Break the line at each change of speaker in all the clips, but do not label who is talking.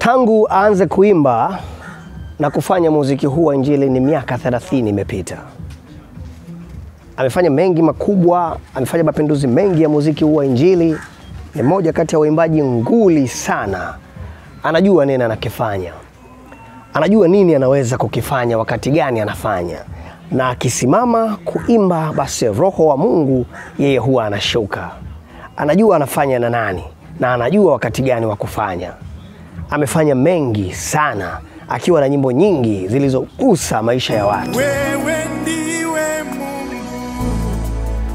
Tangu aanze kuimba na kufanya muziki huu wa injili ni miaka 30 imepita. Amefanya mengi makubwa, amefanya mapinduzi mengi ya muziki huu wa injili. Ni moja kati ya waimbaji nguli sana. Anajua nini anakifanya. Anajua nini anaweza kukifanya wakati gani anafanya. Na akisimama kuimba basi roho wa Mungu yeye huwa anashuka. Anajua anafanya na nani na anajua wakati gani wa kufanya. Amefanya mengi sana akiwa na nyimbo nyingi zilizogusa maisha ya watu.
Wewe ndiwe Mungu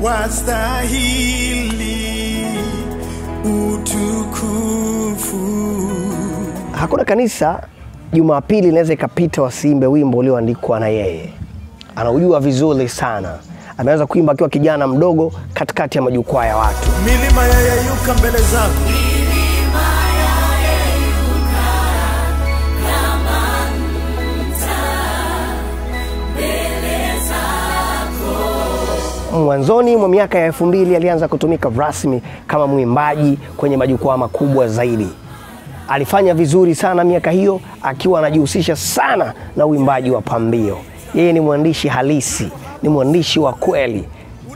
wastahili utukufu.
Hakuna kanisa Jumapili inaweza ikapita wasiimbe wimbo ulioandikwa na yeye. Anaujua vizuri sana. Ameanza kuimba akiwa kijana mdogo katikati ya majukwaa ya watu.
Milima yayeyuka mbele zako.
Mwanzoni mwa miaka ya 2000 alianza kutumika rasmi kama mwimbaji kwenye majukwaa makubwa zaidi. Alifanya vizuri sana miaka hiyo akiwa anajihusisha sana na uimbaji wa pambio. Yeye ni mwandishi halisi, ni mwandishi wa kweli,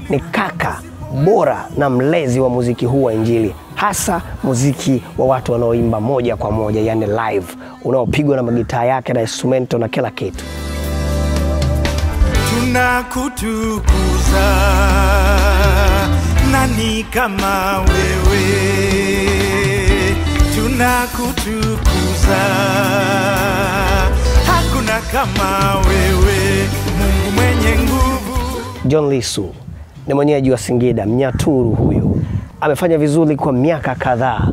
ni kaka bora na mlezi wa muziki huu wa injili, hasa muziki wa watu wanaoimba moja kwa moja, yani live, unaopigwa na magitaa yake na instrumento na kila kitu.
Tunakutukuza, nani kama wewe? Tunakutukuza, hakuna kama wewe, Mungu mwenye nguvu.
John Lissu ni mwenyeji wa Singida, Mnyaturu huyu. Amefanya vizuri kwa miaka kadhaa.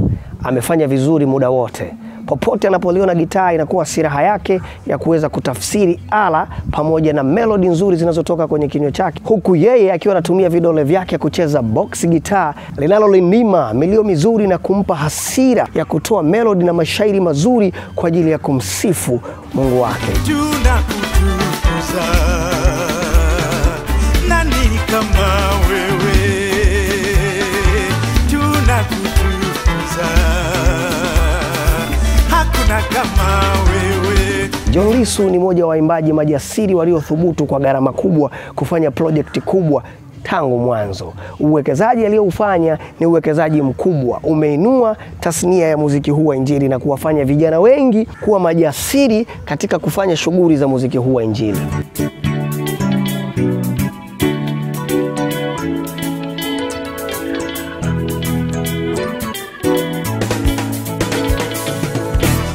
Amefanya vizuri muda wote. Popote anapoliona gitaa inakuwa silaha yake ya kuweza kutafsiri ala pamoja na melody nzuri zinazotoka kwenye kinywa chake, huku yeye akiwa anatumia vidole vyake kucheza box gitaa linalolindima milio mizuri na kumpa hasira ya kutoa melody na mashairi mazuri kwa ajili ya kumsifu Mungu wake.
Tunakutukuza, nani kama wewe? Tunakutukuza, hakuna kama wewe.
John Lissu ni mmoja wa waimbaji majasiri waliothubutu kwa gharama kubwa kufanya project kubwa tangu mwanzo. Uwekezaji alioufanya ni uwekezaji mkubwa. Umeinua tasnia ya muziki huu wa injili na kuwafanya vijana wengi kuwa majasiri katika kufanya shughuli za muziki huu wa injili.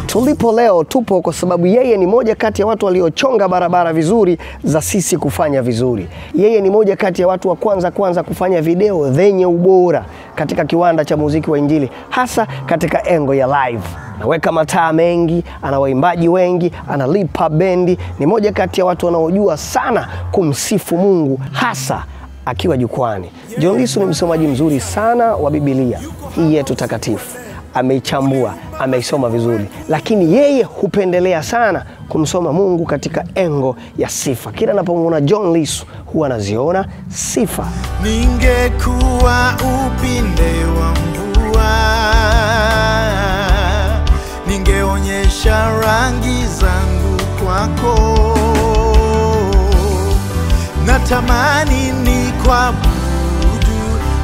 Tulipo leo tupo kwa sababu yeye ni moja kati ya watu waliochonga barabara vizuri za sisi kufanya vizuri. Yeye ni moja kati ya watu wa kwanza kufanya video zenye ubora katika kiwanda cha muziki wa injili, hasa katika engo ya live. Anaweka mataa mengi, ana waimbaji wengi, analipa bendi. Ni moja kati ya watu wanaojua sana kumsifu Mungu, hasa akiwa jukwani. John Lissu ni msomaji mzuri sana wa Biblia hii yetu takatifu. Ameichambua, ameisoma vizuri, lakini yeye hupendelea sana kumsoma Mungu katika engo ya sifa. Kila anapomuona John Lissu huwa anaziona sifa.
Ningekuwa upinde wa mvua, ningeonyesha rangi zangu kwako. Natamani nikuabudu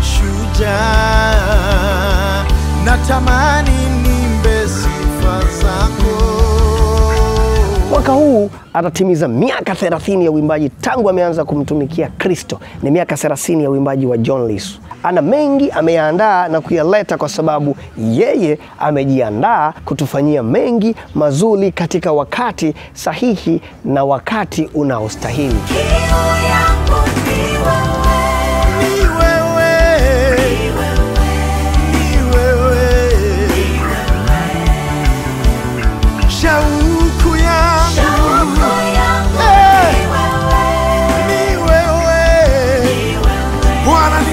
shujaa, natamani nimbe sifa zako.
Mwaka huu atatimiza miaka 30 ya uimbaji tangu ameanza kumtumikia Kristo. Ni miaka 30 ya uimbaji wa John Lissu. Ana mengi ameyaandaa na kuyaleta kwa sababu yeye amejiandaa kutufanyia mengi mazuri katika wakati sahihi na wakati unaostahili.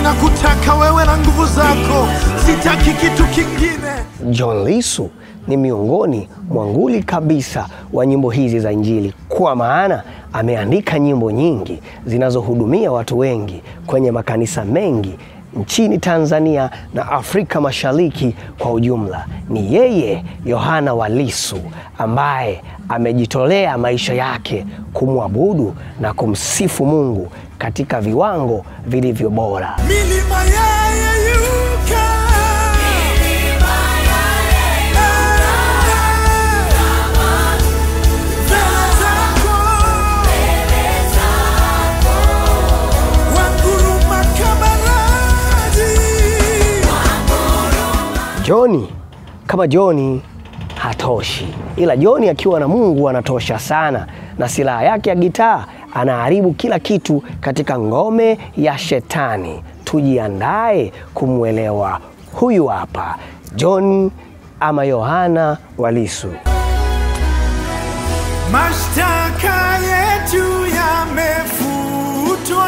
Nakutaka wewe na nguvu zako, sitaki kitu kingine.
John Lissu ni miongoni mwa nguli kabisa wa nyimbo hizi za injili, kwa maana ameandika nyimbo nyingi zinazohudumia watu wengi kwenye makanisa mengi nchini Tanzania na Afrika Mashariki kwa ujumla. Ni yeye Yohana wa Lissu ambaye amejitolea maisha yake kumwabudu na kumsifu Mungu katika viwango vilivyo bora.
Milima yayeyuka, milima yayeyuka, mbele zako, wanguruma kama radi.
Joni kama Joni hatoshi, ila Joni akiwa na Mungu anatosha sana, na silaha yake ya gitaa anaharibu kila kitu katika ngome ya shetani. Tujiandae kumwelewa huyu hapa John ama Yohana wa Lissu.
Mashtaka yetu yamefutwa.